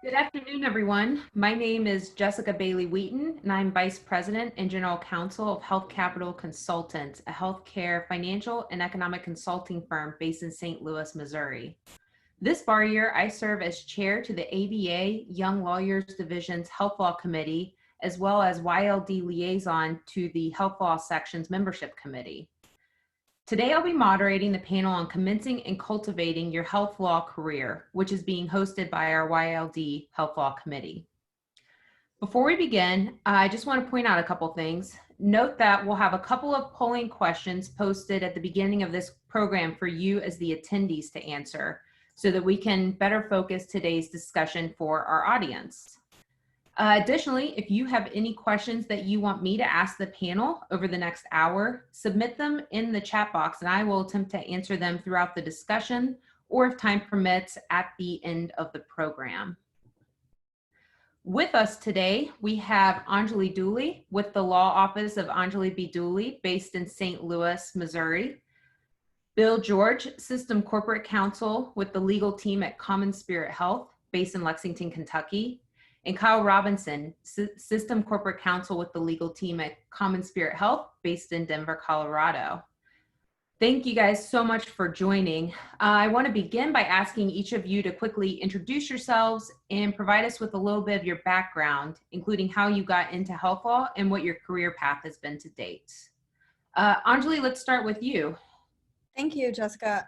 Good afternoon, everyone. My name is Jessica Bailey-Wheaton, and I'm Vice President and General Counsel of Health Capital Consultants, a healthcare, financial, and economic consulting firm based in St. Louis, Missouri. This bar year, I serve as chair to the ABA Young Lawyers Division's Health Law Committee, as well as YLD liaison to the Health Law Section's Membership Committee. Today, I'll be moderating the panel on commencing and cultivating your health law career, which is being hosted by our YLD Health Law Committee. Before we begin, I just want to point out a couple things. Note that we'll have a couple of polling questions posted at the beginning of this program for you as the attendees to answer, so that we can better focus today's discussion for our audience. Additionally, if you have any questions that you want me to ask the panel over the next hour, submit them in the chat box and I will attempt to answer them throughout the discussion or, if time permits, at the end of the program. With us today, we have Anjali Dooley with the Law Office of Anjali B. Dooley based in St. Louis, Missouri. Bill George, System Corporate Counsel with the legal team at CommonSpirit Health based in Lexington, Kentucky. And Kyle Robinson, System Corporate Counsel with the legal team at CommonSpirit Health based in Denver, Colorado. Thank you guys so much for joining. I want to begin by asking each of you to quickly introduce yourselves and provide us with a little bit of your background, including how you got into health law and what your career path has been to date. Anjali, let's start with you. Thank you, Jessica.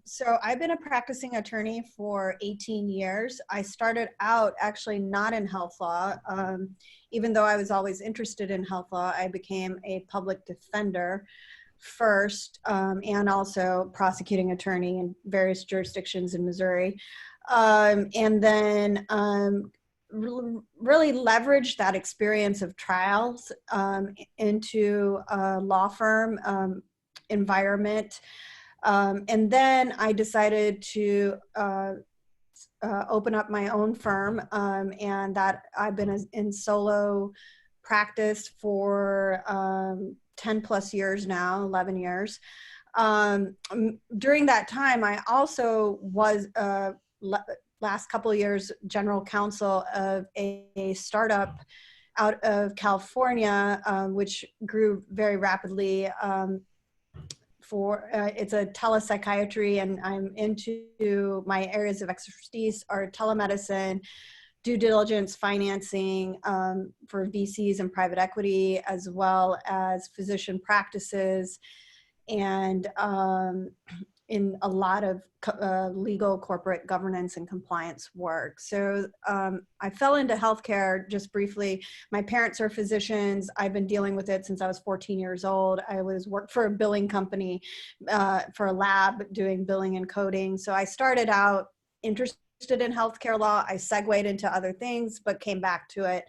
So I've been a practicing attorney for 18 years. I started out actually not in health law. Even though I was always interested in health law, I became a public defender first, and also prosecuting attorney in various jurisdictions in Missouri. And then really leveraged that experience of trials into a law firm environment. And then I decided to open up my own firm, and that I've been in solo practice for 10 plus years now, 11 years. During that time, I also was last couple of years general counsel of a startup out of California, which grew very rapidly. It's a telepsychiatry, and I'm into my areas of expertise are telemedicine, due diligence financing for VCs and private equity, as well as physician practices, and in a lot of legal corporate governance and compliance work. So I fell into healthcare just briefly. My parents are physicians. I've been dealing with it since I was 14 years old. I worked for a billing company for a lab doing billing and coding. So I started out interested in healthcare law. I segued into other things, but came back to it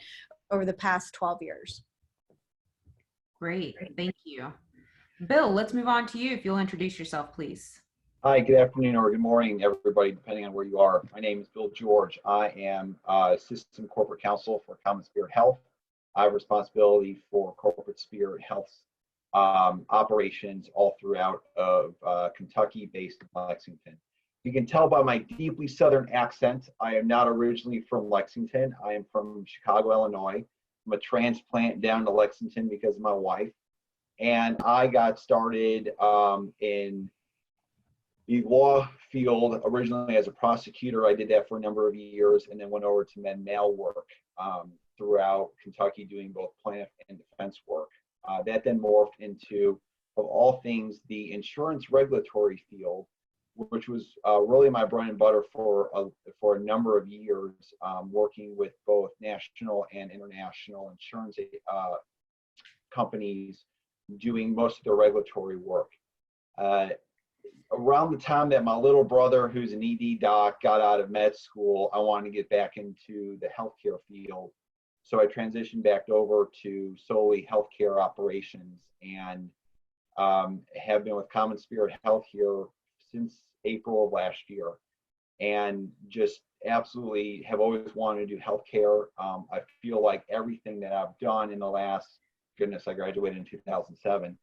over the past 12 years. Great, thank you. Bill, let's move on to you if you'll introduce yourself, please. Hi, good afternoon or good morning, everybody, depending on where you are. My name is Bill George. I am System Corporate Counsel for CommonSpirit Health. I have responsibility for corporate spirit health operations all throughout of Kentucky, based in Lexington. You can tell by my deeply Southern accent, I am not originally from Lexington. I am from Chicago, Illinois. I'm a transplant down to Lexington because of my wife. And I got started in the law field originally as a prosecutor. I did that for a number of years and then went over to med mal work throughout Kentucky, doing both plaintiff and defense work. That then morphed into, of all things, the insurance regulatory field, which was really my bread and butter for a number of years, working with both national and international insurance companies, doing most of the regulatory work. Around the time that my little brother, who's an ED doc, got out of med school, I wanted to get back into the healthcare field. So I transitioned back over to solely healthcare operations, and have been with CommonSpirit Health here since April of last year, and just absolutely have always wanted to do healthcare. I feel like everything that I've done in the last, goodness, I graduated in 2007,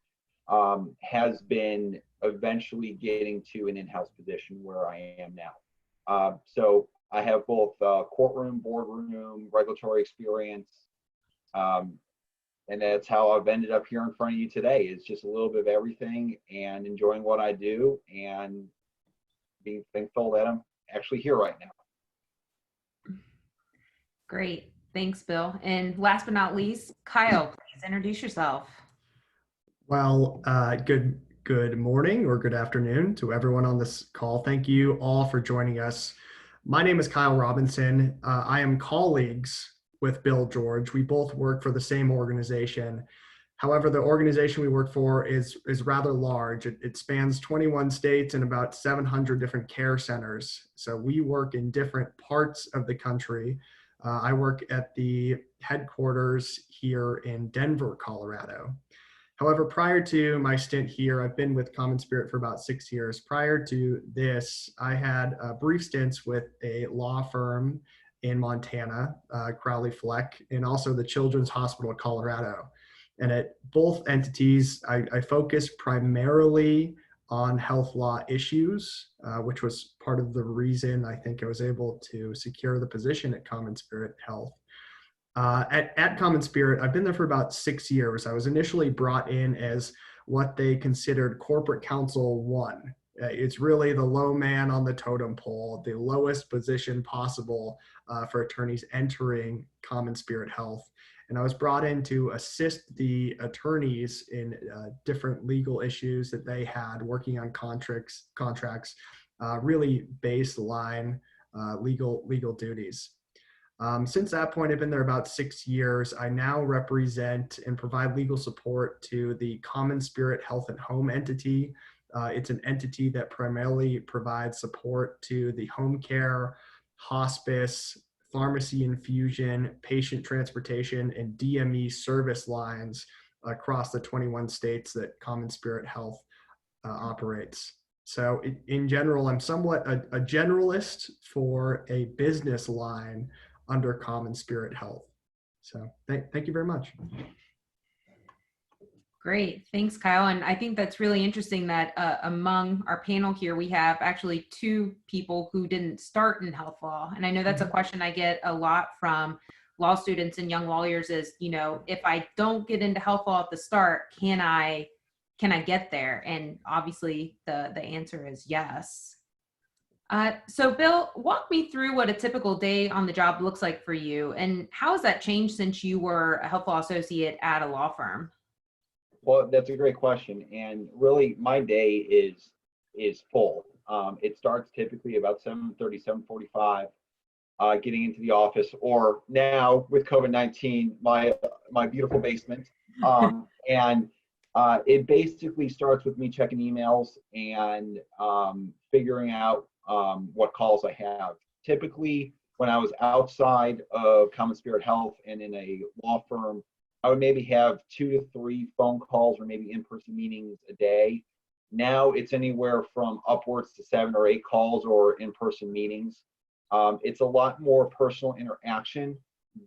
has been eventually getting to an in-house position where I am now. So I have both courtroom, boardroom, regulatory experience. And that's how I've ended up here in front of you today. It's just a little bit of everything and enjoying what I do and being thankful that I'm actually here right now. Great. Thanks, Bill. And last but not least, Kyle, please introduce yourself. Well, good morning or good afternoon to everyone on this call. Thank you all for joining us. My name is Kyle Robinson. I am colleagues with Bill George. We both work for the same organization. However, the organization we work for is rather large. It spans 21 states and about 700 different care centers. So we work in different parts of the country. I work at the headquarters here in Denver, Colorado. However, prior to my stint here, I've been with CommonSpirit for about 6 years. Prior to this, I had brief stints with a law firm in Montana, Crowley Fleck, and also the Children's Hospital of Colorado. And at both entities, I focused primarily on health law issues, which was part of the reason I think I was able to secure the position at CommonSpirit Health. At CommonSpirit, I've been there for about 6 years. I was initially brought in as what they considered corporate counsel 1. It's really the low man on the totem pole, the lowest position possible for attorneys entering CommonSpirit Health. And I was brought in to assist the attorneys in different legal issues that they had working on contracts, really baseline legal duties. Since that point, I've been there about 6 years. I now represent and provide legal support to the CommonSpirit Health and Home entity. It's an entity that primarily provides support to the home care, hospice, pharmacy infusion, patient transportation, and DME service lines across the 21 states that CommonSpirit Health operates. So in general, I'm somewhat a generalist for a business line under CommonSpirit Health. So thank you very much. Great. Thanks, Kyle. And I think that's really interesting that among our panel here, we have actually 2 people who didn't start in health law. And I know that's a question I get a lot from law students and young lawyers is, if I don't get into health law at the start, can I get there? And obviously the answer is yes. So Bill, walk me through what a typical day on the job looks like for you. And how has that changed since you were a health law associate at a law firm? Well, that's a great question. And really my day is full. It starts typically about 7:30, 7:45, getting into the office, or now with COVID-19, my beautiful basement. And it basically starts with me checking emails and figuring out what calls I have. Typically, when I was outside of CommonSpirit Health and in a law firm, I would maybe have 2 to 3 phone calls or maybe in-person meetings a day. Now it's anywhere from upwards to 7 or 8 calls or in-person meetings. It's a lot more personal interaction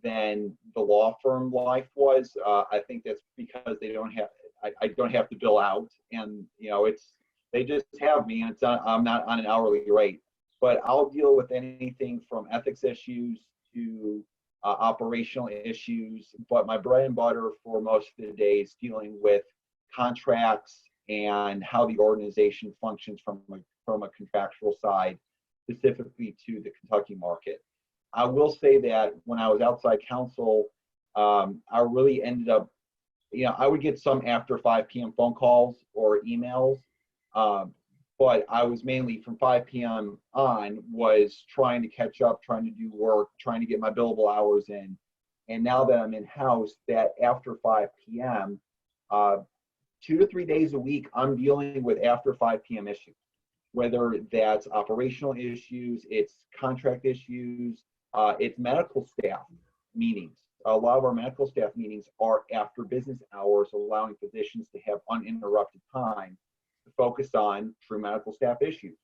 than the law firm life was. I think that's because they don't have, I don't have to bill out, and they just have me, and I'm not on an hourly rate. But I'll deal with anything from ethics issues to operational issues, but my bread and butter for most of the day is dealing with contracts and how the organization functions from a contractual side, specifically to the Kentucky market. I will say that when I was outside counsel, I really ended up, I would get some after 5 p.m. phone calls or emails, but I was mainly from 5 p.m. on was trying to catch up, trying to do work, trying to get my billable hours in. And now that I'm in-house, that after 5 p.m., 2 to 3 days a week, I'm dealing with after 5 p.m. issues, whether that's operational issues, it's contract issues, it's medical staff meetings. A lot of our medical staff meetings are after business hours, allowing physicians to have uninterrupted time to focus on true medical staff issues.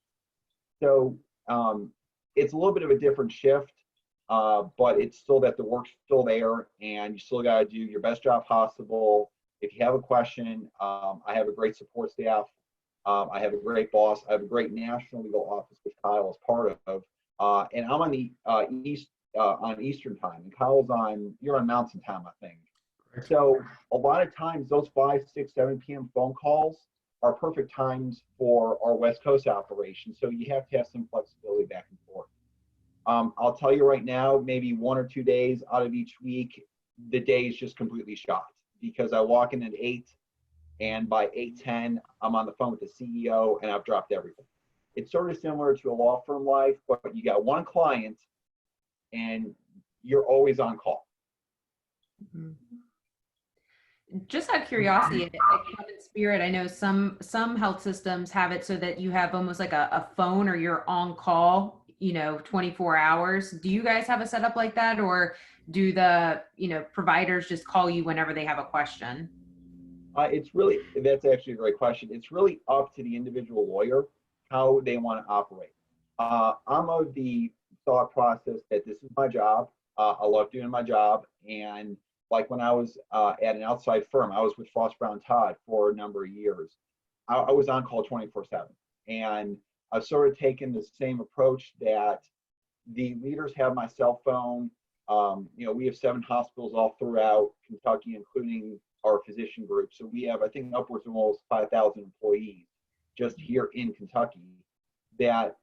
So it's a little bit of a different shift, but it's still that the work's still there, and you still got to do your best job possible. If you have a question, I have a great support staff. I have a great boss. I have a great national legal office, which Kyle is part of, and I'm on the on Eastern time, and Kyle's you're on Mountain time, I think. So a lot of times those 5, 6, 7 p.m. phone calls are perfect times for our West Coast operation. So you have to have some flexibility back and forth. I'll tell you right now, maybe 1 or 2 days out of each week, the day is just completely shot because I walk in at 8 and by 8:10, I'm on the phone with the CEO and I've dropped everything. It's sort of similar to a law firm life, but you got one client and you're always on call. Mhm. Just out of curiosity, at CommonSpirit, I know some health systems have it so that you have almost like a phone or you're on call, 24 hours. Do you guys have a setup like that, or do the, providers just call you whenever they have a question? That's actually a great question. It's really up to the individual lawyer how they want to operate. I'm of the thought process that this is my job. I love doing my job, and like when I was at an outside firm, I was with Frost Brown Todd for a number of years. I was on call 24/7, and I've sort of taken the same approach that the leaders have my cell phone. We have 7 hospitals all throughout Kentucky, including our physician group. So we have, I think, upwards of almost 5,000 employees just here in Kentucky. That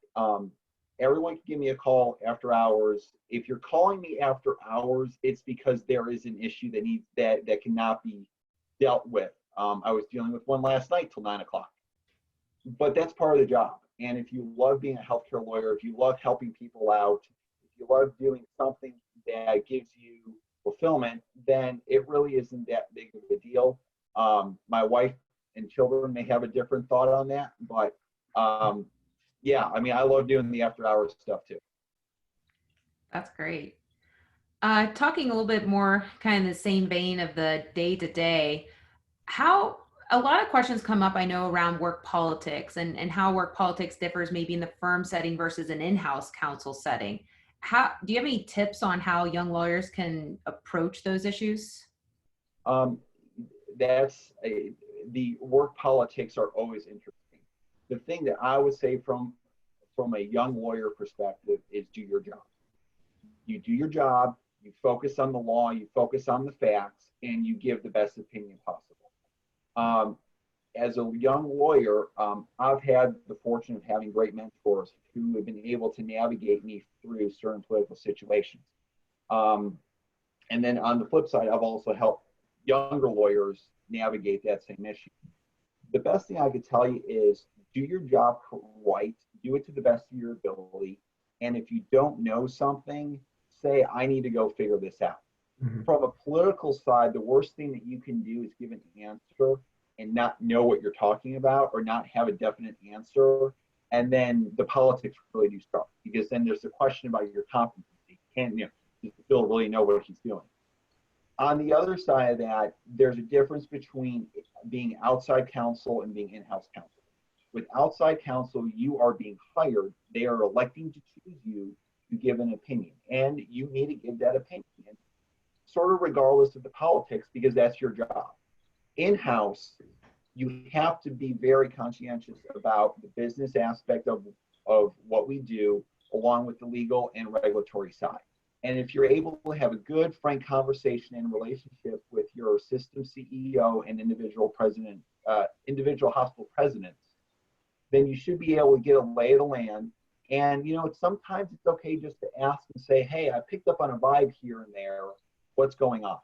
everyone can give me a call after hours. If you're calling me after hours, it's because there is an issue that cannot be dealt with. I was dealing with one last night till 9 o'clock, but that's part of the job. And if you love being a healthcare lawyer, if you love helping people out, if you love doing something that gives you fulfillment, then it really isn't that big of a deal. My wife and children may have a different thought on that, but yeah, I mean, I love doing the after hours stuff too. That's great. Talking a little bit more kind of in the same vein of the day-to-day, how a lot of questions come up, I know, around work politics and how work politics differs maybe in the firm setting versus an in-house counsel setting. Do you have any tips on how young lawyers can approach those issues? The work politics are always interesting. The thing that I would say from a young lawyer perspective is do your job. You do your job, you focus on the law, you focus on the facts, and you give the best opinion possible. As a young lawyer, I've had the fortune of having great mentors who have been able to navigate me through certain political situations. And then on the flip side, I've also helped younger lawyers navigate that same issue. The best thing I could tell you is do your job right, do it to the best of your ability. And if you don't know something, say, I need to go figure this out. Mm-hmm. From a political side, the worst thing that you can do is give an answer and not know what you're talking about or not have a definite answer. And then the politics really do start, because then there's a question about your competency. Can you still really know what he's doing? On the other side of that, there's a difference between being outside counsel and being in-house counsel. With outside counsel, you are being hired. They are electing to choose you to give an opinion, and you need to give that opinion, sort of regardless of the politics, because that's your job. In-house, you have to be very conscientious about the business aspect of what we do, along with the legal and regulatory side. And if you're able to have a good, frank conversation and relationship with your system CEO and individual hospital presidents, then you should be able to get a lay of the land. And, sometimes it's okay just to ask and say, hey, I picked up on a vibe here and there. What's going on?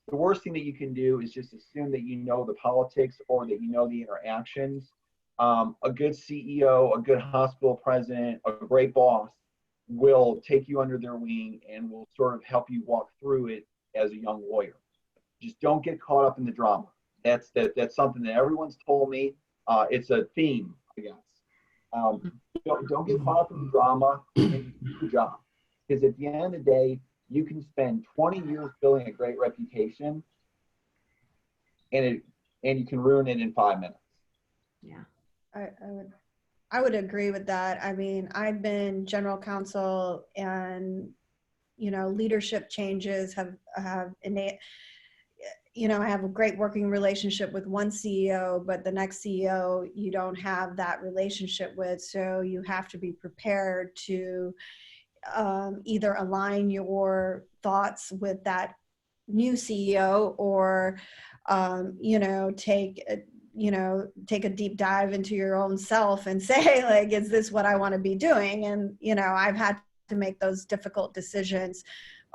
The worst thing that you can do is just assume that you know the politics or that you know the interactions. A good CEO, a good hospital president, a great boss will take you under their wing and will sort of help you walk through it as a young lawyer. Just don't get caught up in the drama. That's something that everyone's told me. It's a theme, I guess. Don't get caught up in the drama and do your job. Because at the end of the day, you can spend 20 years building a great reputation and you can ruin it in 5 minutes. Yeah. I would agree with that. I mean, I've been general counsel, and leadership changes have I have a great working relationship with one CEO, but the next CEO you don't have that relationship with. So you have to be prepared to either align your thoughts with that new CEO or, take a deep dive into your own self and say, like, is this what I want to be doing? And, I've had to make those difficult decisions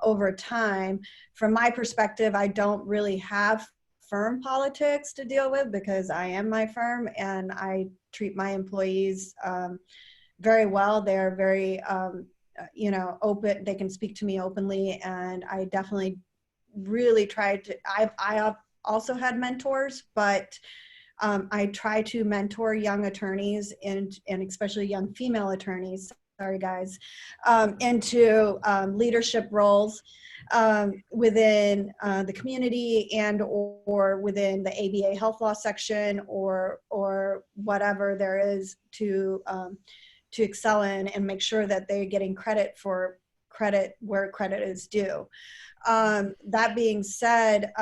over time. From my perspective, I don't really have firm politics to deal with because I am my firm and I treat my employees very well. They're very, open. They can speak to me openly, and I definitely really tried to. I also had mentors, but I try to mentor young attorneys and especially young female attorneys. Sorry, guys, into leadership roles within the community and or within the ABA Health Law section or whatever there is to excel in and make sure that they're getting credit where credit is due. That being said,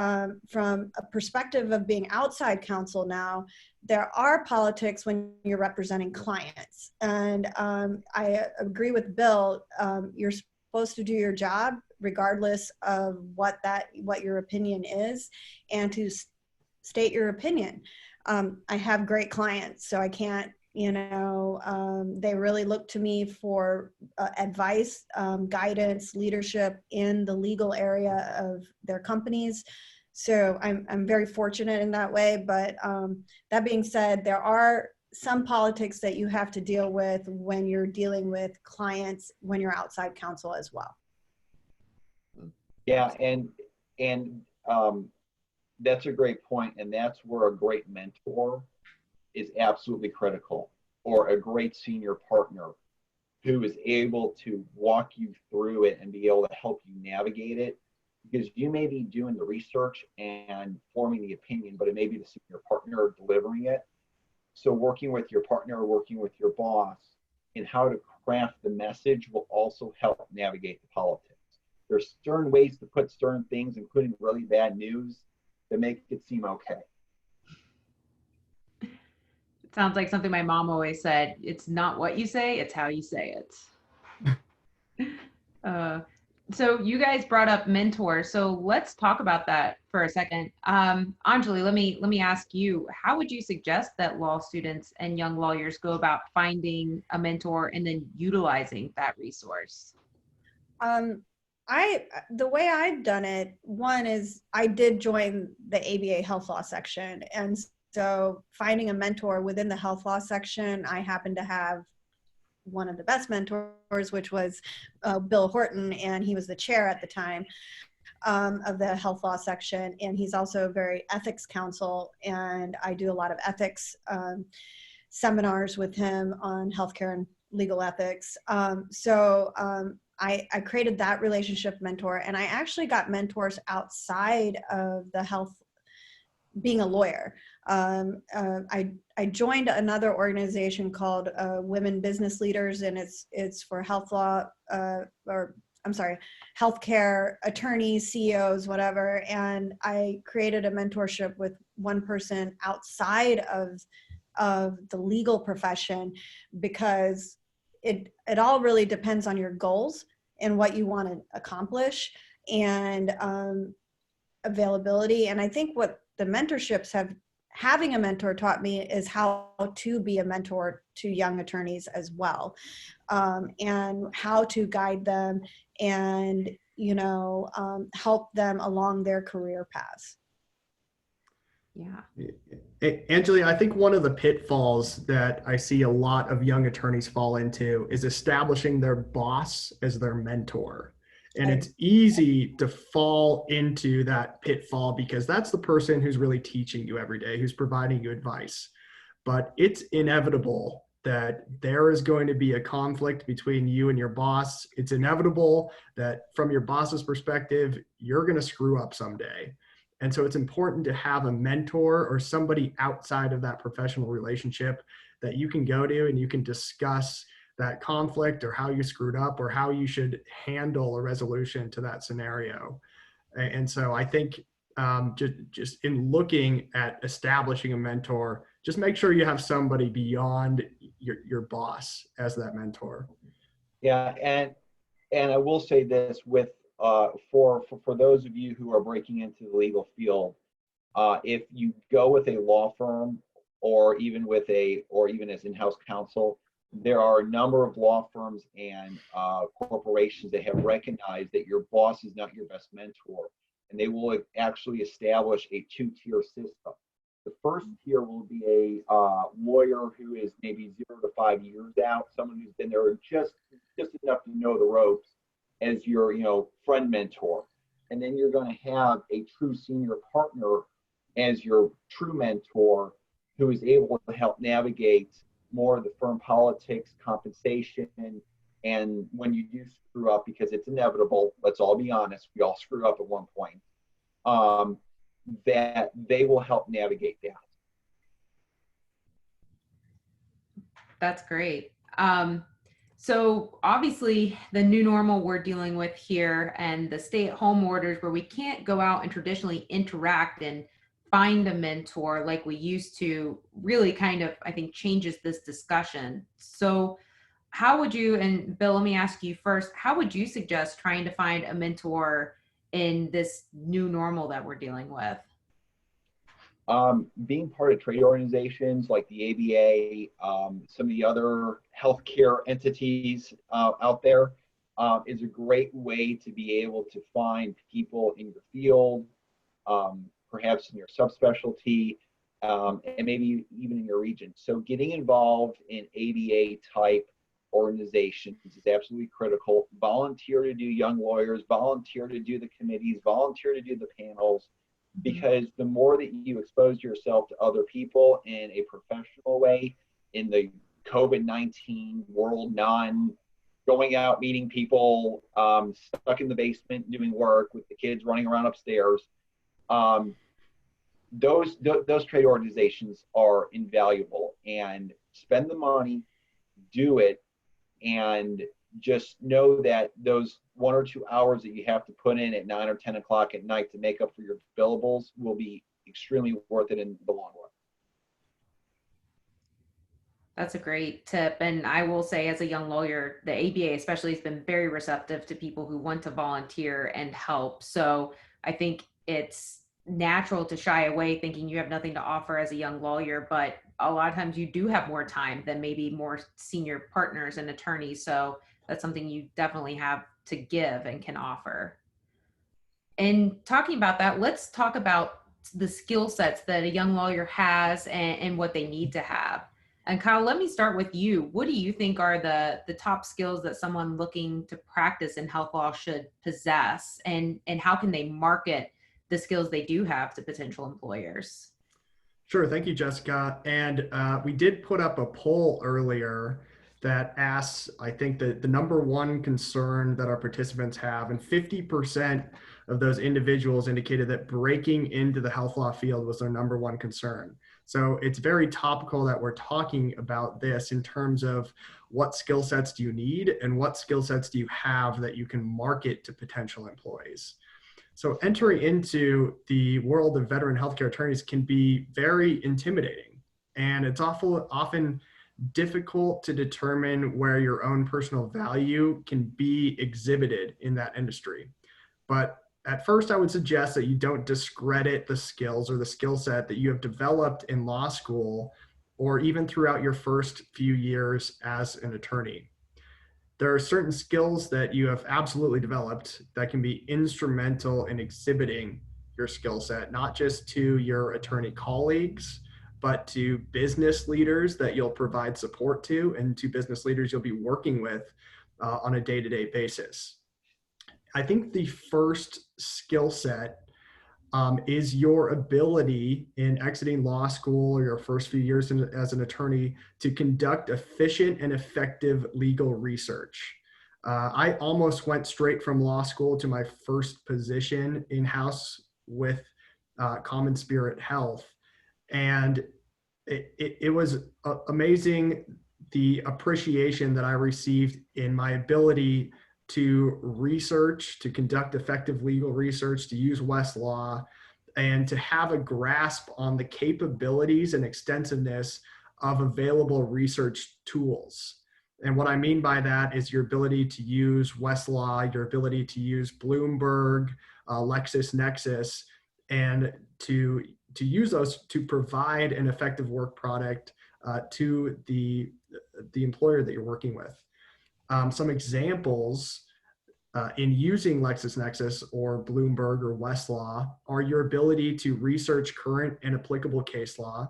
from a perspective of being outside counsel now, there are politics when you're representing clients. And I agree with Bill, you're supposed to do your job regardless of what your opinion is and to state your opinion. I have great clients, so I can't, they really look to me for advice, guidance, leadership in the legal area of their companies. So I'm very fortunate in that way. But that being said, there are some politics that you have to deal with when you're dealing with clients when you're outside counsel as well. Yeah, and that's a great point, and that's where a great mentor is absolutely critical, or a great senior partner who is able to walk you through it and be able to help you navigate it, because you may be doing the research and forming the opinion, but it may be the senior partner delivering it. So working with your partner, working with your boss in how to craft the message will also help navigate the politics. There's certain ways to put certain things, including really bad news, that make it seem okay. It sounds like something my mom always said. It's not what you say, it's how you say it. So you guys brought up mentors. So let's talk about that for a second. Anjali, let me ask you, how would you suggest that law students and young lawyers go about finding a mentor and then utilizing that resource? The way I've done it, one is I did join the ABA Health Law section. And so finding a mentor within the health law section, I happen to have one of the best mentors, which was Bill Horton, and he was the chair at the time of the health law section. And he's also a very ethics counsel, and I do a lot of ethics seminars with him on healthcare and legal ethics. I created that relationship mentor, and I actually got mentors outside of the health, being a lawyer. I joined another organization called Women Business Leaders, and it's for health law, healthcare attorneys, CEOs, whatever. And I created a mentorship with one person outside of the legal profession, because it all really depends on your goals and what you want to accomplish and availability. And I think what the mentorships having a mentor taught me is how to be a mentor to young attorneys as well, and how to guide them and, help them along their career paths. Yeah. Anjali, I think one of the pitfalls that I see a lot of young attorneys fall into is establishing their boss as their mentor. And it's easy to fall into that pitfall because that's the person who's really teaching you every day, who's providing you advice. But it's inevitable that there is going to be a conflict between you and your boss. It's inevitable that from your boss's perspective, you're going to screw up someday. And so it's important to have a mentor or somebody outside of that professional relationship that you can go to and you can discuss that conflict or how you screwed up or how you should handle a resolution to that scenario. And so I think just in looking at establishing a mentor, just make sure you have somebody beyond your boss as that mentor. Yeah, and I will say this with for those of you who are breaking into the legal field, if you go with a law firm or even as in-house counsel, there are a number of law firms and corporations that have recognized that your boss is not your best mentor, and they will actually establish a two-tier system. The first tier will be a lawyer who is maybe 0 to 5 years out, someone who's been there just enough to know the ropes as your friend mentor. And then you're going to have a true senior partner as your true mentor who is able to help navigate more of the firm politics, compensation, and when you do screw up, because it's inevitable, let's all be honest, we all screw up at one point, that they will help navigate that. That's great. So obviously the new normal we're dealing with here and the stay-at-home orders where we can't go out and traditionally interact and find a mentor like we used to really kind of, I think, changes this discussion. So how would you, and Bill, let me ask you first, how would you suggest trying to find a mentor in this new normal that we're dealing with? Being part of trade organizations like the ABA, some of the other healthcare entities out there is a great way to be able to find people in your field, perhaps in your subspecialty, and maybe even in your region. So getting involved in ABA type organizations is absolutely critical. Volunteer to do young lawyers, volunteer to do the committees, volunteer to do the panels, because the more that you expose yourself to other people in a professional way, in the COVID-19 world, going out, meeting people, stuck in the basement doing work with the kids running around upstairs, those trade organizations are invaluable. And spend the money, do it, and just know that those 1 or 2 hours that you have to put in at 9 or 10 o'clock at night to make up for your billables will be extremely worth it in the long run. That's a great tip. And I will say, as a young lawyer, the ABA especially has been very receptive to people who want to volunteer and help. So I think it's natural to shy away thinking you have nothing to offer as a young lawyer, but a lot of times you do have more time than maybe more senior partners and attorneys. So that's something you definitely have to give and can offer. And talking about that, let's talk about the skill sets that a young lawyer has and what they need to have. And Kyle, let me start with you. What do you think are the top skills that someone looking to practice in health law should possess, and how can they market the skills they do have to potential employers? Sure. Thank you, Jessica. And we did put up a poll earlier that asks, I think, the number one concern that our participants have, and 50% of those individuals indicated that breaking into the health law field was their number one concern. So it's very topical that we're talking about this in terms of what skill sets do you need and what skill sets do you have that you can market to potential employees. So entering into the world of veteran healthcare attorneys can be very intimidating, and it's often difficult to determine where your own personal value can be exhibited in that industry. But at first, I would suggest that you don't discredit the skills or the skill set that you have developed in law school or even throughout your first few years as an attorney. There are certain skills that you have absolutely developed that can be instrumental in exhibiting your skill set, not just to your attorney colleagues, but to business leaders that you'll provide support to and to business leaders you'll be working with on a day-to-day basis. I think the first skill set is your ability in exiting law school or your first few years as an attorney to conduct efficient and effective legal research. I almost went straight from law school to my first position in-house with CommonSpirit Health. And it was amazing the appreciation that I received in my ability to research, to conduct effective legal research, to use Westlaw, and to have a grasp on the capabilities and extensiveness of available research tools. And what I mean by that is your ability to use Westlaw, your ability to use Bloomberg, LexisNexis, and to use those to provide an effective work product to the employer that you're working with. Some examples in using LexisNexis or Bloomberg or Westlaw are your ability to research current and applicable case law,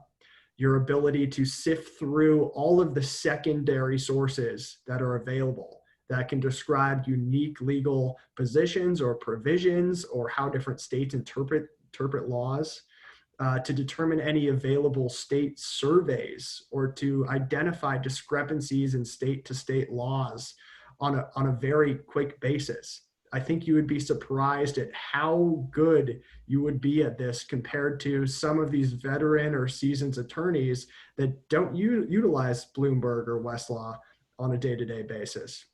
your ability to sift through all of the secondary sources that are available that can describe unique legal positions or provisions or how different states interpret laws, to determine any available state surveys or to identify discrepancies in state-to-state laws on a very quick basis. I think you would be surprised at how good you would be at this compared to some of these veteran or seasoned attorneys that don't utilize Bloomberg or Westlaw on a day-to-day basis.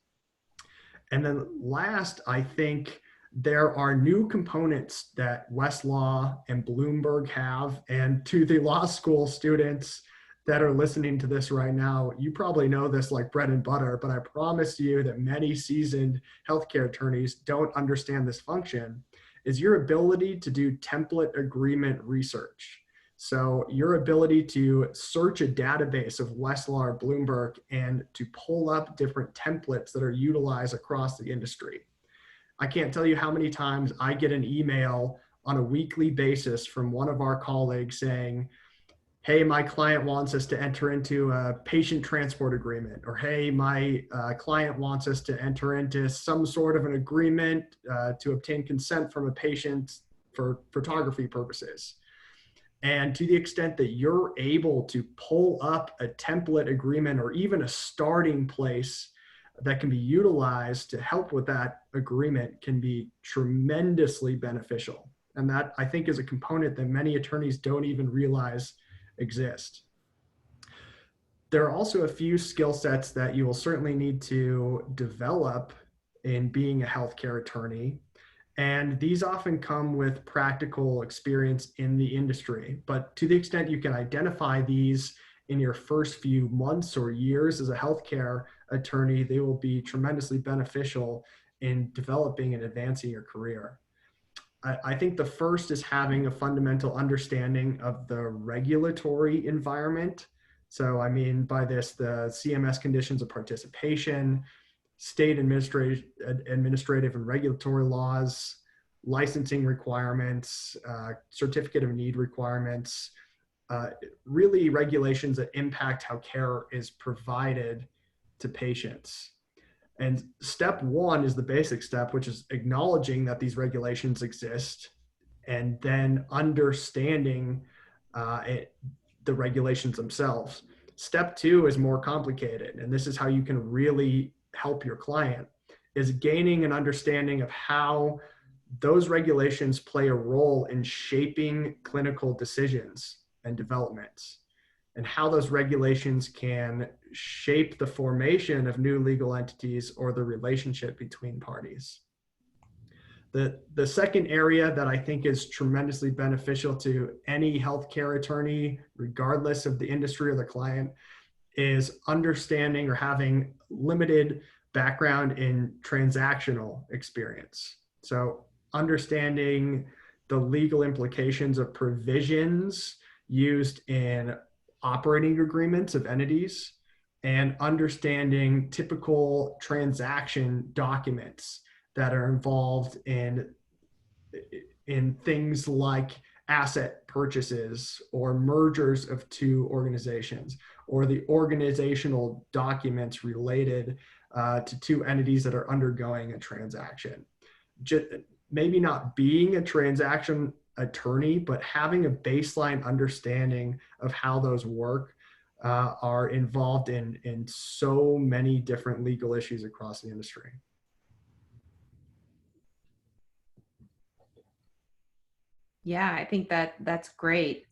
And then last, I think there are new components that Westlaw and Bloomberg have, and to the law school students that are listening to this right now, you probably know this like bread and butter, but I promise you that many seasoned healthcare attorneys don't understand this function, is your ability to do template agreement research. So your ability to search a database of Westlaw or Bloomberg and to pull up different templates that are utilized across the industry. I can't tell you how many times I get an email on a weekly basis from one of our colleagues saying, hey, my client wants us to enter into a patient transport agreement, or hey, my client wants us to enter into some sort of an agreement to obtain consent from a patient for photography purposes. And to the extent that you're able to pull up a template agreement or even a starting place that can be utilized to help with that agreement can be tremendously beneficial. And that, I think, is a component that many attorneys don't even realize exist. There are also a few skill sets that you will certainly need to develop in being a healthcare attorney. And these often come with practical experience in the industry. But to the extent you can identify these in your first few months or years as a healthcare attorney, they will be tremendously beneficial in developing and advancing your career. I think the first is having a fundamental understanding of the regulatory environment. So I mean by this, the CMS conditions of participation, state administrative and regulatory laws, licensing requirements, certificate of need requirements, really regulations that impact how care is provided to patients. And step one is the basic step, which is acknowledging that these regulations exist and then understanding the regulations themselves. Step two is more complicated, and this is how you can really help your client, is gaining an understanding of how those regulations play a role in shaping clinical decisions and developments, and how those regulations can shape the formation of new legal entities or the relationship between parties. The second area that I think is tremendously beneficial to any healthcare attorney, regardless of the industry or the client, is understanding or having limited background in transactional experience. So understanding the legal implications of provisions used in operating agreements of entities, and understanding typical transaction documents that are involved in things like asset purchases or mergers of two organizations, or the organizational documents related to two entities that are undergoing a transaction. Maybe not being a transaction attorney, but having a baseline understanding of how those work are involved in so many different legal issues across the industry. Yeah, I think that's great.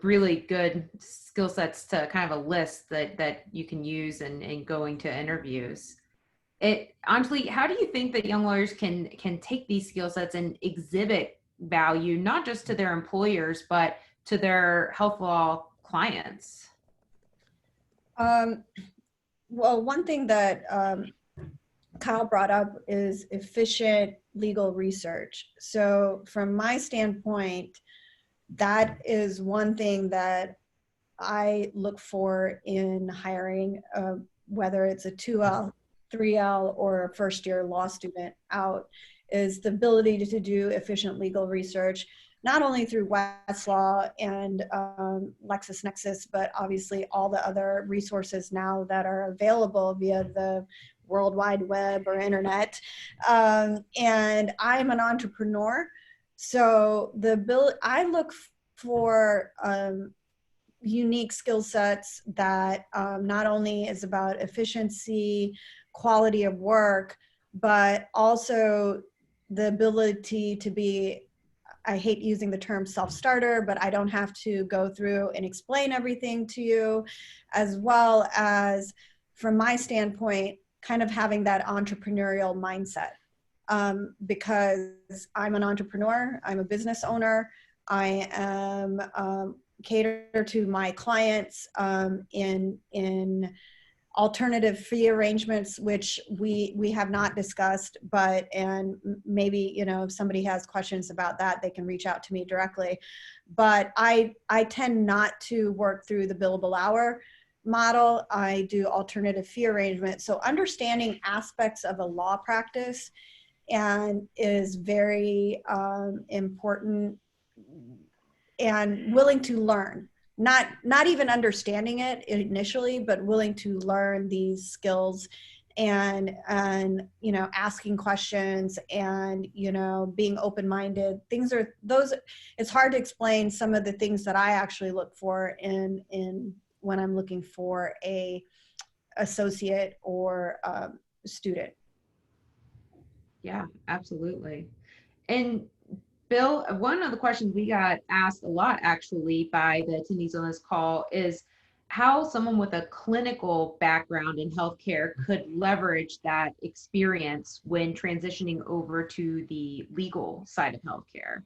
Really good skill sets to kind of a list that you can use in going to interviews. Anjali, how do you think that young lawyers can take these skill sets and exhibit value, not just to their employers, but to their health law clients? Well, one thing that Kyle brought up is efficient legal research. So from my standpoint, that is one thing that I look for in hiring, whether it's a 2L, 3L, or a first-year law student out, is the ability to do efficient legal research, not only through Westlaw and LexisNexis, but obviously all the other resources now that are available via the World Wide Web or internet. And I'm an entrepreneur, so I look for unique skill sets that not only is about efficiency, quality of work, but also the ability to be, I hate using the term self-starter, but I don't have to go through and explain everything to you, as well as, from my standpoint, kind of having that entrepreneurial mindset. Because I'm an entrepreneur, I'm a business owner, I am cater to my clients in alternative fee arrangements, which we have not discussed, and maybe, you know, if somebody has questions about that, they can reach out to me directly. But I tend not to work through the billable hour model. I do alternative fee arrangements. So understanding aspects of a law practice and is very important, and willing to learn, not even understanding it initially, but willing to learn these skills and you know, asking questions and, you know, being open-minded. It's hard to explain some of the things that I actually look for in when I'm looking for a associate or student. Yeah, absolutely. And Bill, one of the questions we got asked a lot actually by the attendees on this call is how someone with a clinical background in healthcare could leverage that experience when transitioning over to the legal side of healthcare.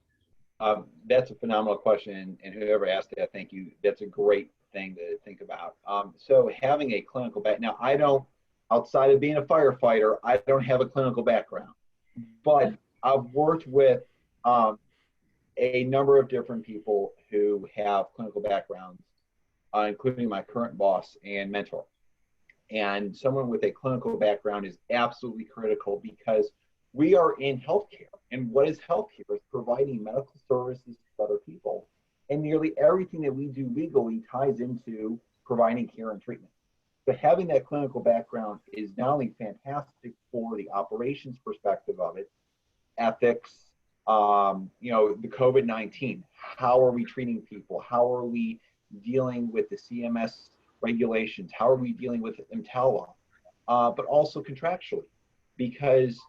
That's a phenomenal question, and whoever asked that, thank you. That's a great thing to think about. So having a clinical background, now I don't, outside of being a firefighter, I don't have a clinical background, but I've worked with a number of different people who have clinical backgrounds, including my current boss and mentor. And someone with a clinical background is absolutely critical because we are in healthcare. And what is healthcare? It's providing medical services to other people. And nearly everything that we do legally ties into providing care and treatment. So having that clinical background is not only fantastic for the operations perspective of it, ethics, you know, the COVID-19, how are we treating people? How are we dealing with the CMS regulations? How are we dealing with EMTALA? But also contractually, because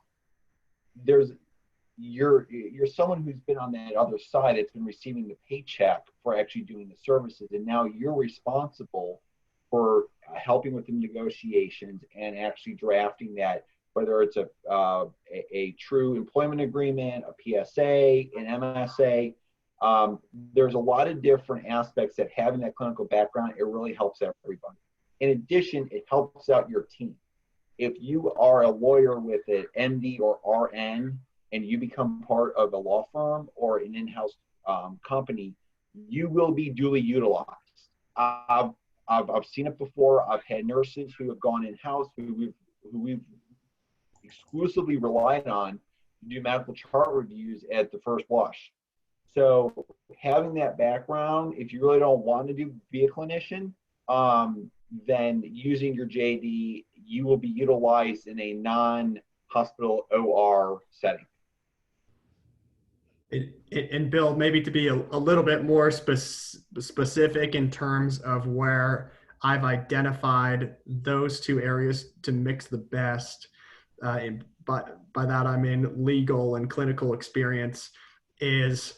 you're someone who's been on that other side that's been receiving the paycheck for actually doing the services, and now you're responsible for helping with the negotiations and actually drafting that, whether it's a true employment agreement, a PSA, an MSA. There's a lot of different aspects that having that clinical background, it really helps everybody. In addition, it helps out your team. If you are a lawyer with an MD or RN and you become part of a law firm or an in-house company, you will be duly utilized. I've seen it before. I've had nurses who have gone in-house who we've exclusively relied on to do medical chart reviews at the first blush. So having that background, if you really don't want to be a clinician, then using your JD, you will be utilized in a non-hospital OR setting. And Bill, maybe to be a little bit more specific in terms of where I've identified those two areas to mix the best, but by that I mean legal and clinical experience, is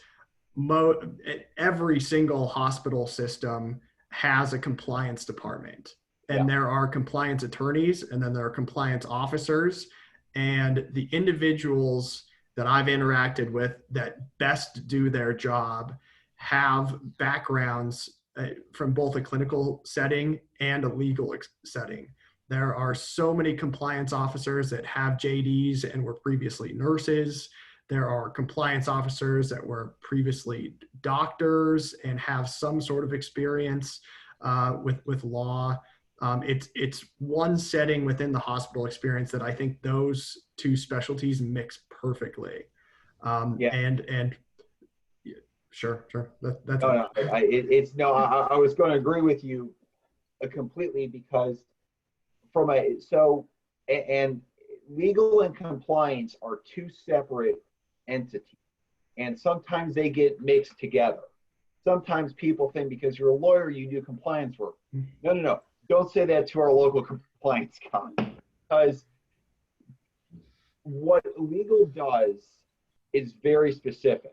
every single hospital system has a compliance department, and there are compliance attorneys, and then there are compliance officers, and the individuals that I've interacted with that best do their job have backgrounds from both a clinical setting and a legal setting. There are so many compliance officers that have JDs and were previously nurses. There are compliance officers that were previously doctors and have some sort of experience with law. It's one setting within the hospital experience that I think those two specialties mix perfectly. Yeah. And sure. That's No, I was going to agree with you completely, because and legal and compliance are two separate entities, and sometimes they get mixed together. Sometimes people think because you're a lawyer, you do compliance work. No. Don't say that to our local compliance guy, because what legal does is very specific.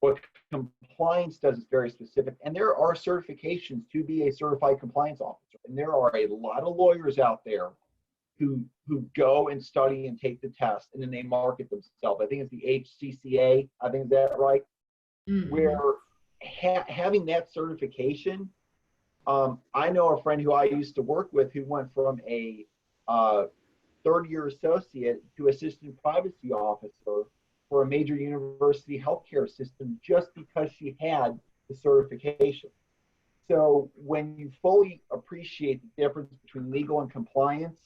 What compliance does is very specific, and there are certifications to be a certified compliance officer, and there are a lot of lawyers out there who go and study and take the test, and then they market themselves. I think it's the HCCA. I think, is that right? Mm-hmm. Where having that certification, I know a friend who I used to work with who went from a third-year associate to assistant privacy officer for a major university healthcare system just because she had the certification. So when you fully appreciate the difference between legal and compliance,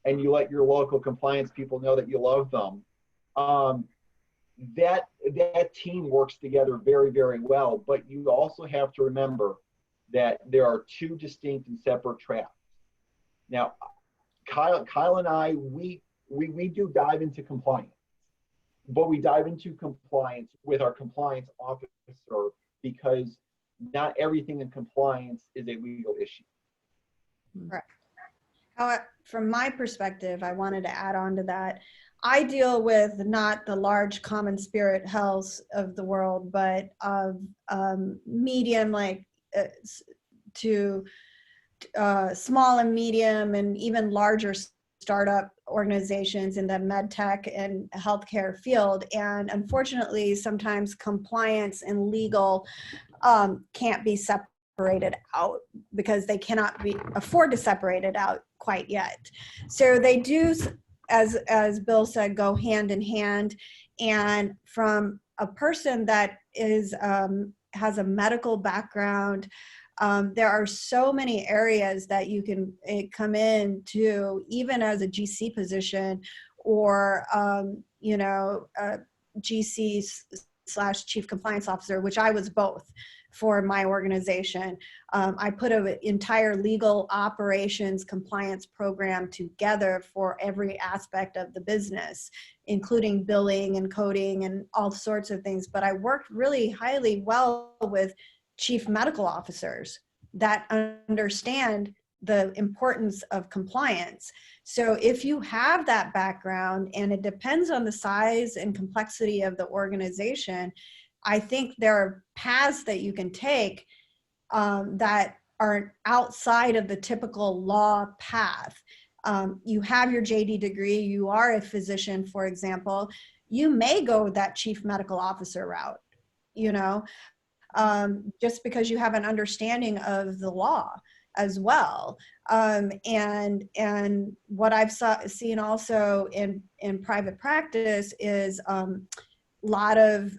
and you let your local compliance people know that you love them, that team works together very, very well. But you also have to remember that there are two distinct and separate tracks. Now, Kyle and I, we do dive into compliance, but we dive into compliance with our compliance officer, because not everything in compliance is a legal issue. Right. From my perspective, I wanted to add on to that. I deal with not the large CommonSpirit healths of the world, but of medium, like to small and medium and even larger startup organizations in the med tech and healthcare field. And unfortunately, sometimes compliance and legal can't be separated out because they cannot afford to separate it out quite yet. So they do, as Bill said, go hand in hand. And from a person that is has a medical background, there are so many areas that you can come in to, even as a GC position or GC / Chief Compliance Officer, which I was both for my organization. I put an entire legal operations compliance program together for every aspect of the business, including billing and coding and all sorts of things. But I worked really highly well with chief medical officers that understand the importance of compliance. So if you have that background, and it depends on the size and complexity of the organization, I think there are paths that you can take that are outside of the typical law path. You have your JD degree, you are a physician, for example, you may go that chief medical officer route, just because you have an understanding of the law as well. And what I've seen also in private practice is a lot of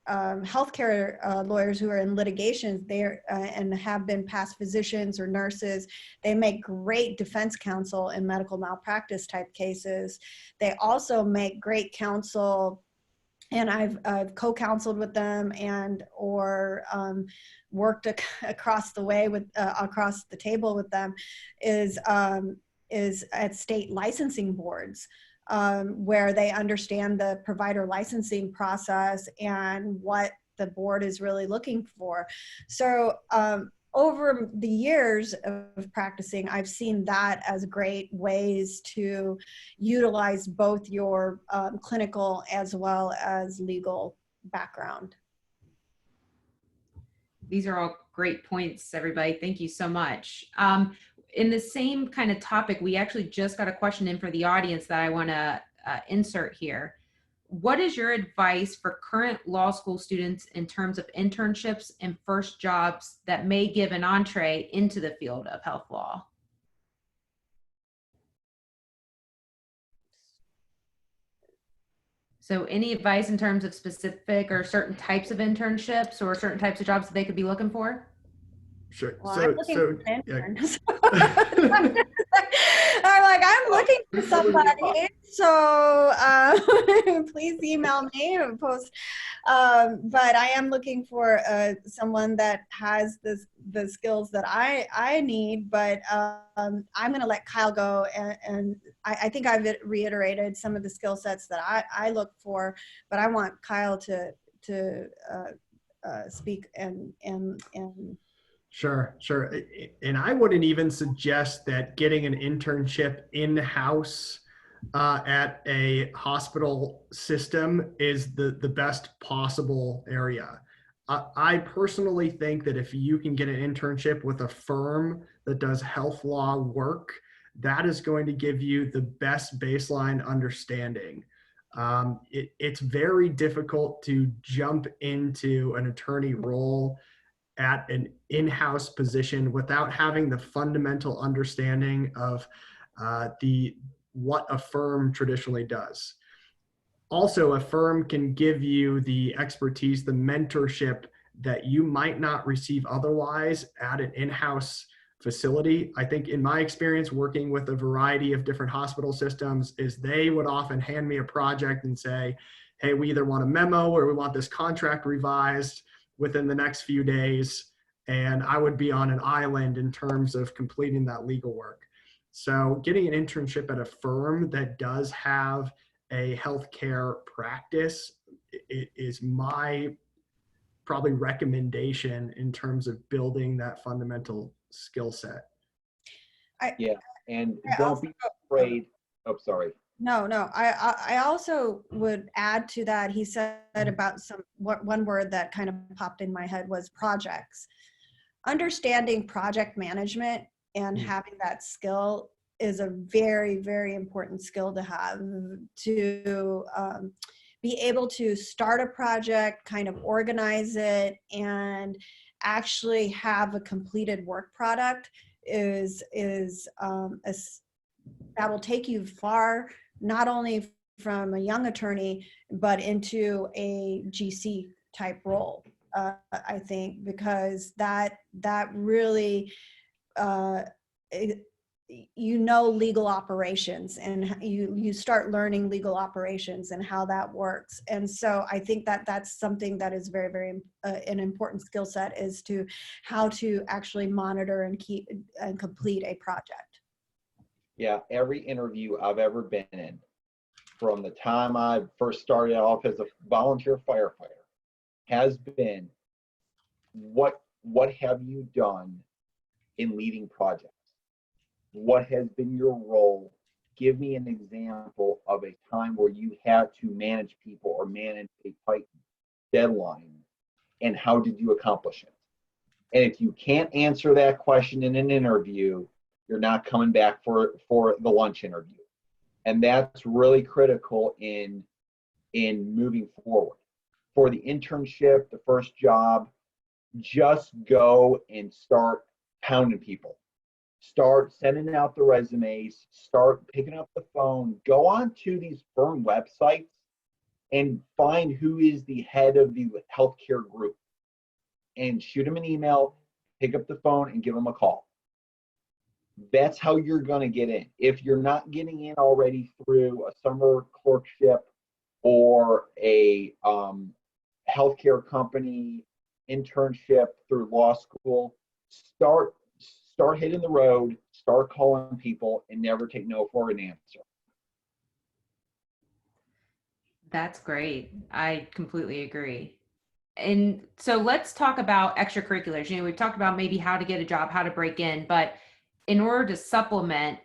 healthcare lawyers who are in litigation, and have been past physicians or nurses. They make great defense counsel in medical malpractice type cases. They also make great counsel, and I've co-counseled with them or worked across the table with them, is at state licensing boards, where they understand the provider licensing process and what the board is really looking for. So over the years of practicing, I've seen that as great ways to utilize both your clinical as well as legal background. These are all great points, everybody. Thank you so much. In the same kind of topic, we actually just got a question in for the audience that I want to insert here. What is your advice for current law school students in terms of internships and first jobs that may give an entree into the field of health law? So any advice in terms of specific or certain types of internships or certain types of jobs that they could be looking for? Sure. Well, I'm looking for an yeah. intern. I'm looking for somebody. So please email me or post. But I am looking for someone that has the skills that I need. But I'm going to let Kyle go, and I think I've reiterated some of the skill sets that I look for. But I want Kyle to speak and Sure. And I wouldn't even suggest that getting an internship in-house at a hospital system is the best possible area. I personally think that if you can get an internship with a firm that does health law work, that is going to give you the best baseline understanding. It's very difficult to jump into an attorney role at an in-house position without having the fundamental understanding of what a firm traditionally does. Also, a firm can give you the expertise, the mentorship that you might not receive otherwise at an in-house facility. I think in my experience working with a variety of different hospital systems is they would often hand me a project and say, hey, we either want a memo or we want this contract revised within the next few days, and I would be on an island in terms of completing that legal work. So getting an internship at a firm that does have a healthcare practice is my probably recommendation in terms of building that fundamental skill set. Yeah, and don't be afraid. Oh, sorry. No. I also would add to that. He said about one word that kind of popped in my head was projects. Understanding project management and having that skill is a very, very important skill to have to be able to start a project, kind of organize it, and actually have a completed work product is that will take you far, not only from a young attorney, but into a GC type role. I think because that really, legal operations, and you start learning legal operations and how that works. And so I think that's something that is very, very an important skill set, is to how to actually monitor and keep and complete a project. Yeah, every interview I've ever been in, from the time I first started off as a volunteer firefighter, has been, what have you done in leading projects? What has been your role? Give me an example of a time where you had to manage people or manage a tight deadline, and how did you accomplish it? And if you can't answer that question in an interview, you're not coming back for the lunch interview. And that's really critical in moving forward. For the internship, the first job, just go and start pounding people. Start sending out the resumes, start picking up the phone, go on to these firm websites and find who is the head of the healthcare group, and shoot them an email, pick up the phone and give them a call. That's how you're going to get in. If you're not getting in already through a summer clerkship or a healthcare company internship through law school, start hitting the road, start calling people, and never take no for an answer. That's great. I completely agree. And so let's talk about extracurriculars. We've talked about maybe how to get a job, how to break in, but in order to supplement,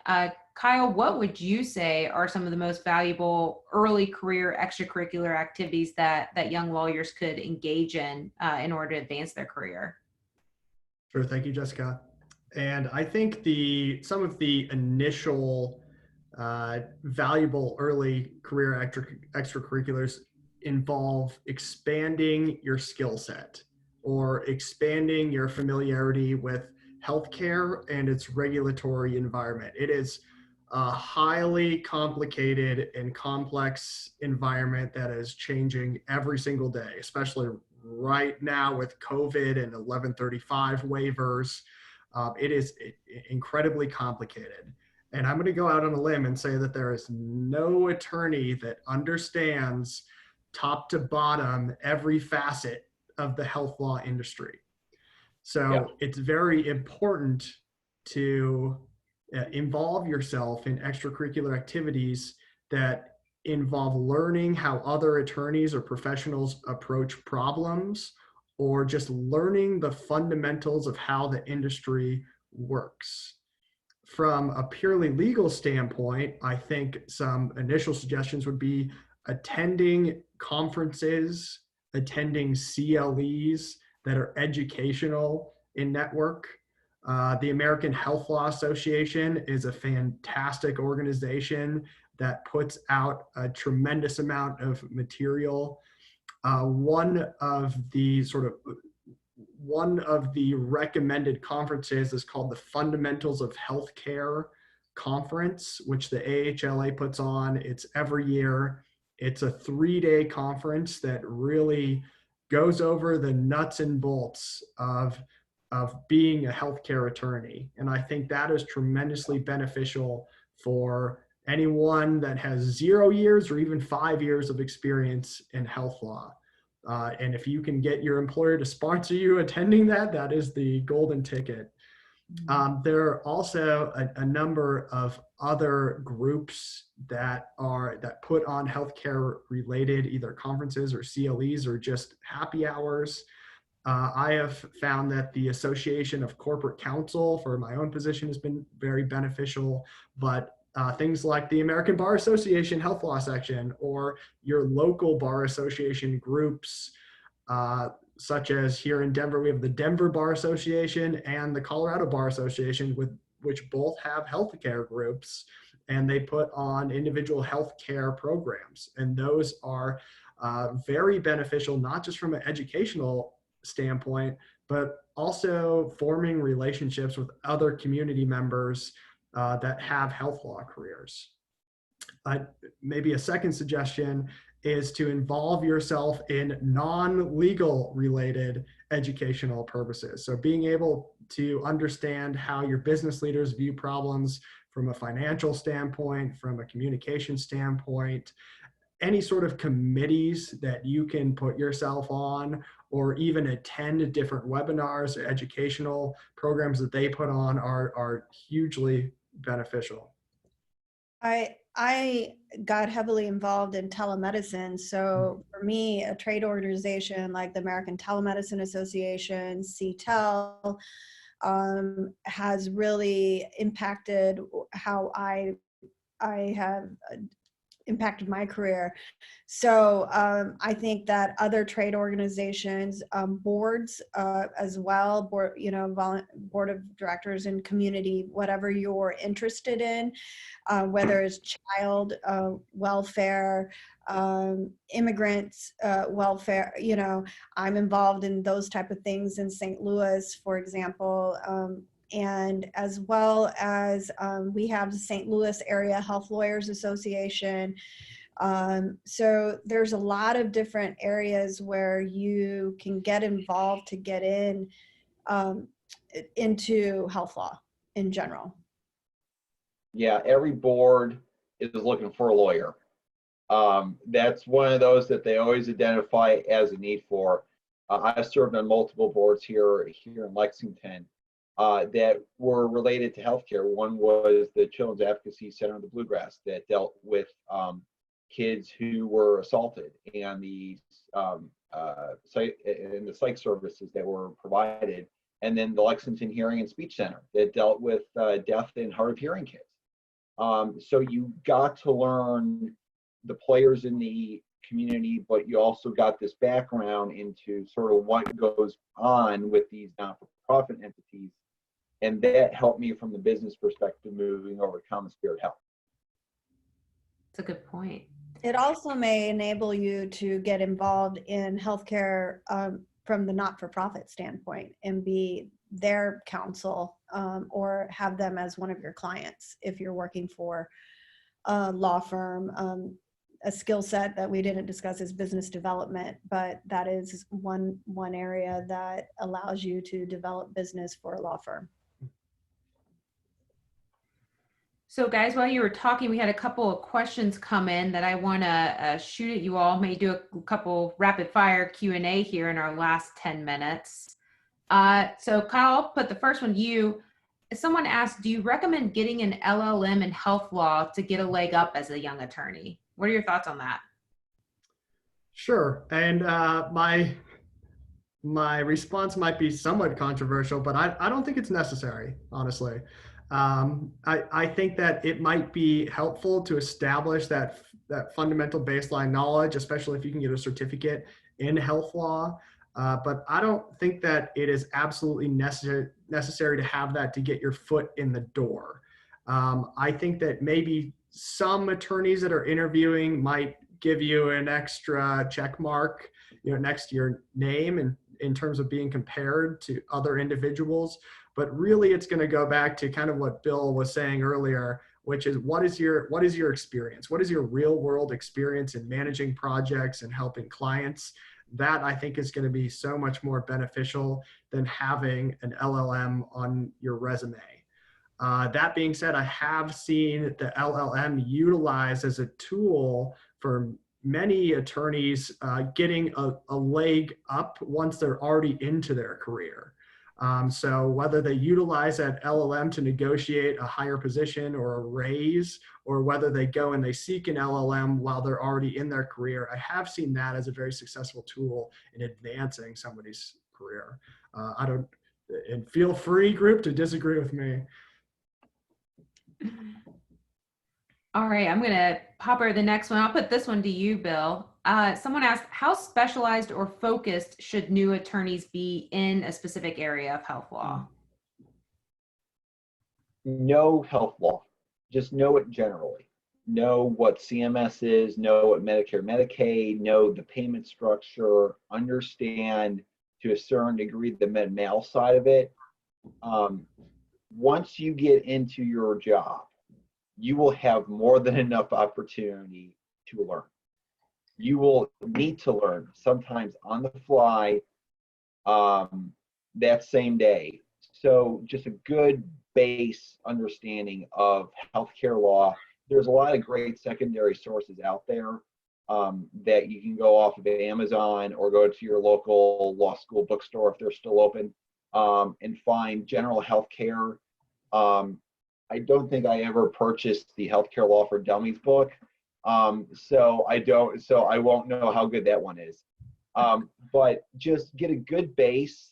Kyle, what would you say are some of the most valuable early career extracurricular activities that young lawyers could engage in order to advance their career? Sure. Thank you, Jessica. And I think some of the initial valuable early career extracurriculars involve expanding your skill set or expanding your familiarity with healthcare and its regulatory environment. It is a highly complicated and complex environment that is changing every single day, especially right now with COVID and 1135 waivers. It is incredibly complicated. And I'm going to go out on a limb and say that there is no attorney that understands top to bottom every facet of the health law industry. So it's very important to involve yourself in extracurricular activities that involve learning how other attorneys or professionals approach problems, or just learning the fundamentals of how the industry works. From a purely legal standpoint, I think some initial suggestions would be attending conferences, attending CLEs that are educational in network. The American Health Law Association is a fantastic organization that puts out a tremendous amount of material. One of the recommended conferences is called the Fundamentals of Healthcare Conference, which the AHLA puts on. It's every year. It's a 3-day conference that really goes over the nuts and bolts of being a healthcare attorney. And I think that is tremendously beneficial for anyone that has 0 years or even 5 years of experience in health law. And if you can get your employer to sponsor you attending that, that is the golden ticket. There are also a number of other groups that put on healthcare related either conferences or CLEs or just happy hours. I have found that the Association of Corporate Counsel for my own position has been very beneficial, but things like the American Bar Association Health Law Section or your local bar association groups, such as here in Denver, we have the Denver Bar Association and the Colorado Bar Association, which both have healthcare groups, and they put on individual healthcare programs. And those are very beneficial, not just from an educational standpoint, but also forming relationships with other community members that have health law careers. Maybe a second suggestion is to involve yourself in non-legal related educational purposes. So being able to understand how your business leaders view problems from a financial standpoint, from a communication standpoint, any sort of committees that you can put yourself on, or even attend different webinars or educational programs that they put on are hugely beneficial. I got heavily involved in telemedicine. So for me, a trade organization like the American Telemedicine Association, CTEL, has really impacted how I have impacted my career. So I think that other trade organizations, boards as well, board of directors and community, whatever you're interested in, whether it's child welfare, immigrants welfare, I'm involved in those type of things in St. Louis, for example. And as well as we have the St. Louis Area Health Lawyers Association. So there's a lot of different areas where you can get involved to get into health law in general. Yeah, every board is looking for a lawyer. That's one of those that they always identify as a need for. I served on multiple boards here in Lexington. That were related to healthcare. One was the Children's Advocacy Center of the Bluegrass that dealt with kids who were assaulted, and the psych services that were provided, and then the Lexington Hearing and Speech Center that dealt with deaf and hard of hearing kids. So you got to learn the players in the community, but you also got this background into sort of what goes on with these not-for-profit entities. And that helped me from the business perspective moving over to CommonSpirit Health. That's a good point. It also may enable you to get involved in healthcare from the not-for-profit standpoint and be their counsel or have them as one of your clients if you're working for a law firm. A skill set that we didn't discuss is business development, but that is one area that allows you to develop business for a law firm. So guys, while you were talking, we had a couple of questions come in that I want to shoot at you all. May do a couple rapid fire Q&A here in our last 10 minutes. So Kyle, I'll put the first one to you. Someone asked, do you recommend getting an LLM in health law to get a leg up as a young attorney? What are your thoughts on that? Sure. And my response might be somewhat controversial, but I don't think it's necessary, honestly. I think that it might be helpful to establish that fundamental baseline knowledge, especially if you can get a certificate in health law. But I don't think that it is absolutely necessary to have that to get your foot in the door. I think that maybe some attorneys that are interviewing might give you an extra check mark, next to your name in terms of being compared to other individuals. But really, it's going to go back to kind of what Bill was saying earlier, which is what is your experience? What is your real world experience in managing projects and helping clients? That I think is going to be so much more beneficial than having an LLM on your resume. That being said, I have seen the LLM utilized as a tool for many attorneys getting a leg up once they're already into their career. So whether they utilize that LLM to negotiate a higher position or a raise, or whether they go and they seek an LLM while they're already in their career, I have seen that as a very successful tool in advancing somebody's career. And feel free, group, to disagree with me. All right, I'm going to pop over the next one. I'll put this one to you, Bill. Someone asked, how specialized or focused should new attorneys be in a specific area of health law? Know health law. Just know it generally. Know what CMS is, know what Medicare, Medicaid, know the payment structure, understand to a certain degree the med-mal side of it. Once you get into your job, you will have more than enough opportunity to learn. You will need to learn, sometimes on the fly, that same day. So just a good base understanding of healthcare law. There's a lot of great secondary sources out there that you can go off of Amazon or go to your local law school bookstore if they're still open and find general healthcare. I don't think I ever purchased the Healthcare Law for Dummies book, so I won't know how good that one is. But just get a good base.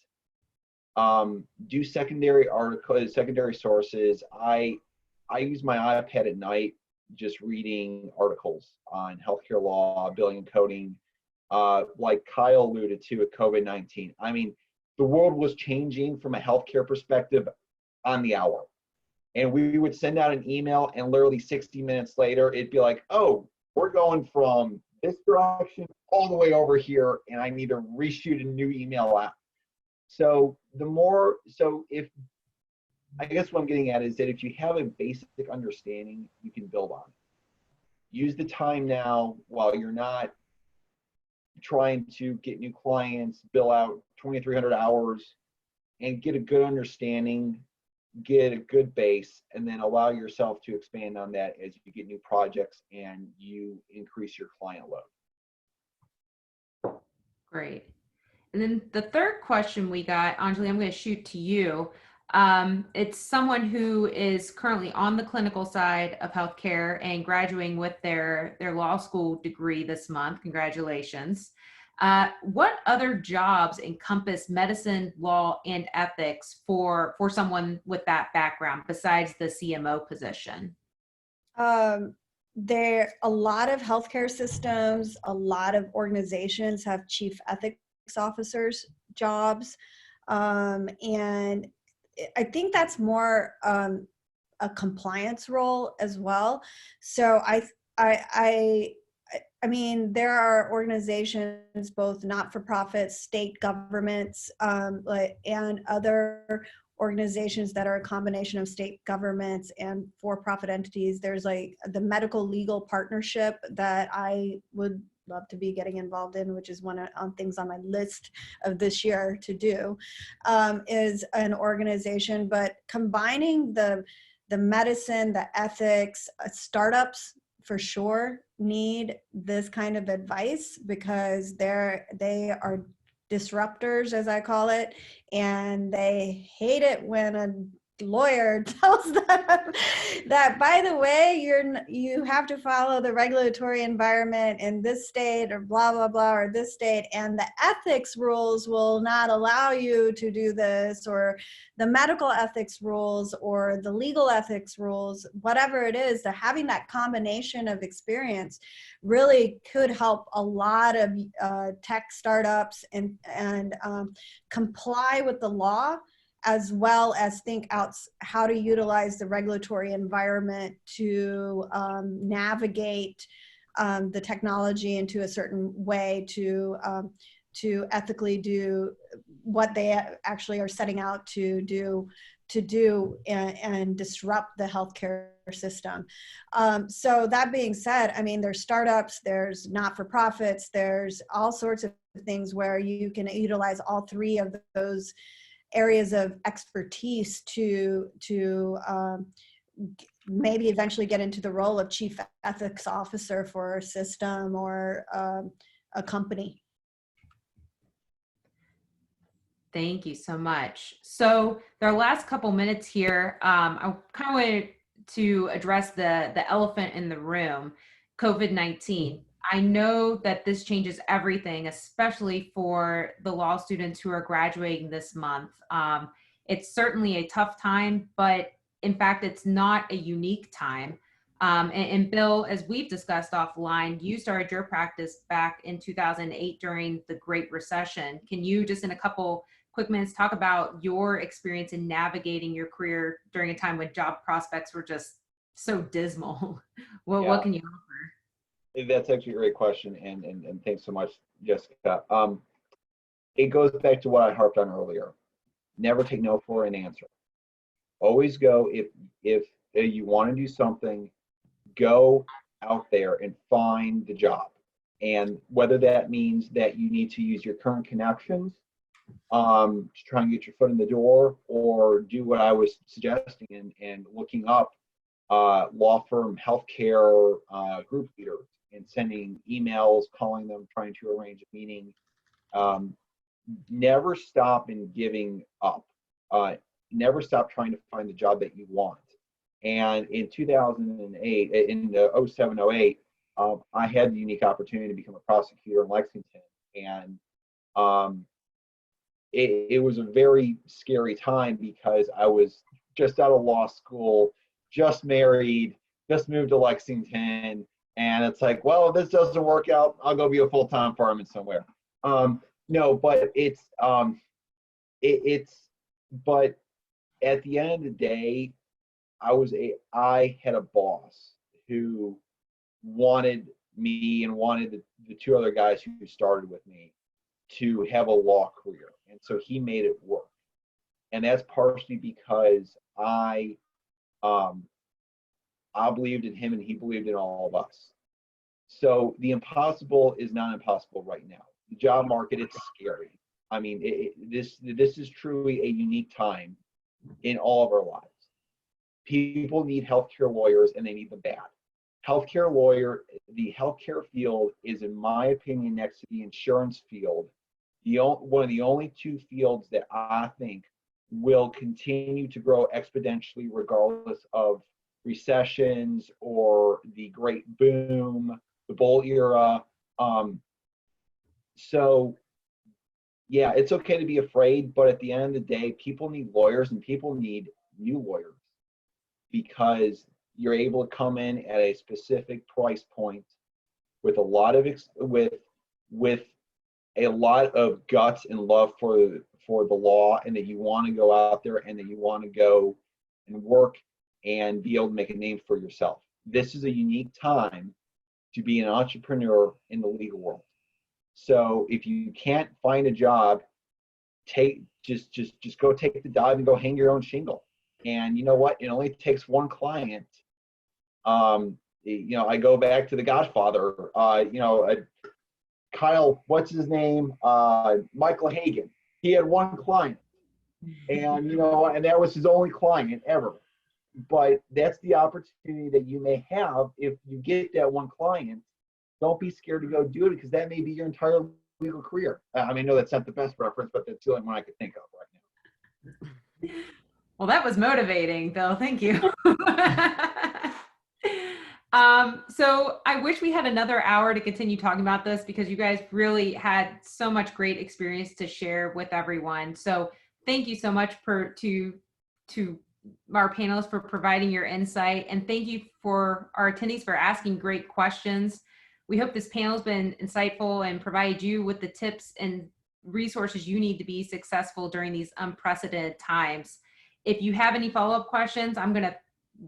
Do secondary articles, secondary sources. I use my iPad at night just reading articles on healthcare law, billing and coding. Like Kyle alluded to with COVID-19. I mean, the world was changing from a healthcare perspective on the hour. And we would send out an email and literally 60 minutes later, it'd be like, oh, we're going from this direction all the way over here, and I need to reshoot a new email out. So if, I guess what I'm getting at is that if you have a basic understanding, you can build on it. Use the time now while you're not trying to get new clients, bill out 2,300 hours, and get a good understanding, get a good base, and then allow yourself to expand on that as you get new projects and you increase your client load. Great. And then the third question we got, Anjali, I'm going to shoot to you. It's someone who is currently on the clinical side of healthcare and graduating with their law school degree this month. Congratulations. What other jobs encompass medicine, law, and ethics for someone with that background besides the CMO position? There a lot of healthcare systems, a lot of organizations have chief ethics officers jobs, and I think that's more a compliance role as well. So I mean, there are organizations, both not-for-profits, state governments, and other organizations that are a combination of state governments and for-profit entities. There's like the medical legal partnership that I would love to be getting involved in, which is one of things on my list of this year to do, is an organization. But combining the medicine, the ethics, startups for sure need this kind of advice, because they are disruptors, as I call it, and they hate it when a lawyer tells them that, by the way, you have to follow the regulatory environment in this state, or blah blah blah, or this state, and the ethics rules will not allow you to do this, or the medical ethics rules or the legal ethics rules, whatever it is. That having that combination of experience really could help a lot of tech startups and comply with the law, as well as think out how to utilize the regulatory environment to navigate the technology into a certain way to ethically do what they actually are setting out to do and disrupt the healthcare system. So that being said, I mean, there's startups, there's not-for-profits, there's all sorts of things where you can utilize all three of those areas of expertise to maybe eventually get into the role of chief ethics officer for a system or a company. Thank you so much. So our last couple minutes here, I kind of wanted to address the elephant in the room, COVID-19. I know that this changes everything, especially for the law students who are graduating this month. It's certainly a tough time, but in fact, it's not a unique time. And Bill, as we've discussed offline, you started your practice back in 2008 during the Great Recession. Can you just in a couple quick minutes talk about your experience in navigating your career during a time when job prospects were just so dismal? Well, Yeah. what can you offer? That's actually a great question, and thanks so much, Jessica. It goes back to what I harped on earlier. Never take no for an answer. Always go, if you want to do something, go out there and find the job. And whether that means that you need to use your current connections to try and get your foot in the door, or do what I was suggesting and looking up law firm healthcare group leaders and sending emails, calling them, trying to arrange a meeting. Never stop in giving up. Never stop trying to find the job that you want. And in 2008, in the 07, 08, I had the unique opportunity to become a prosecutor in Lexington. And it was a very scary time, because I was just out of law school, just married, just moved to Lexington. And it's like, well, if this doesn't work out, I'll go be a full-time fireman somewhere. No, but but at the end of the day, I had a boss who wanted me and wanted the two other guys who started with me to have a law career. And so he made it work. And that's partially because I believed in him and he believed in all of us. So the impossible is not impossible right now. The job market, it's scary. I mean, this is truly a unique time in all of our lives. People need healthcare lawyers, and they need them bad. The healthcare field is, in my opinion, next to the insurance field, one of the only two fields that I think will continue to grow exponentially regardless of recessions or the great boom, the bull era. So yeah, it's okay to be afraid, but at the end of the day, people need lawyers, and people need new lawyers, because you're able to come in at a specific price point with a lot of with a lot of guts and love for the law, and that you want to go out there and that you want to go and work and be able to make a name for yourself. This is a unique time to be an entrepreneur in the legal world. So if you can't find a job, just go take the dive and go hang your own shingle. And you know what? It only takes one client. I go back to The Godfather. Kyle, what's his name? Michael Hagan. He had one client, and and that was his only client ever. But that's the opportunity that you may have if you get that one client. Don't be scared to go do it, because that may be your entire legal career. I mean, I know that's not the best reference, but that's the only one I could think of right now. Well, that was motivating, Bill. Thank you. So I wish we had another hour to continue talking about this, because you guys really had so much great experience to share with everyone. So thank you so much to our panelists for providing your insight, and thank you for our attendees for asking great questions. We hope this panel has been insightful and provided you with the tips and resources you need to be successful during these unprecedented times. If you have any follow-up questions, I'm going to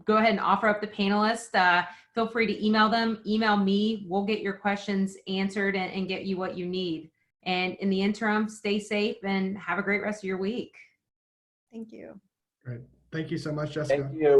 go ahead and offer up the panelists. Feel free to email them, email me. We'll get your questions answered and get you what you need. And in the interim, stay safe and have a great rest of your week. Thank you. Great. Thank you so much, Jessica. Thank you.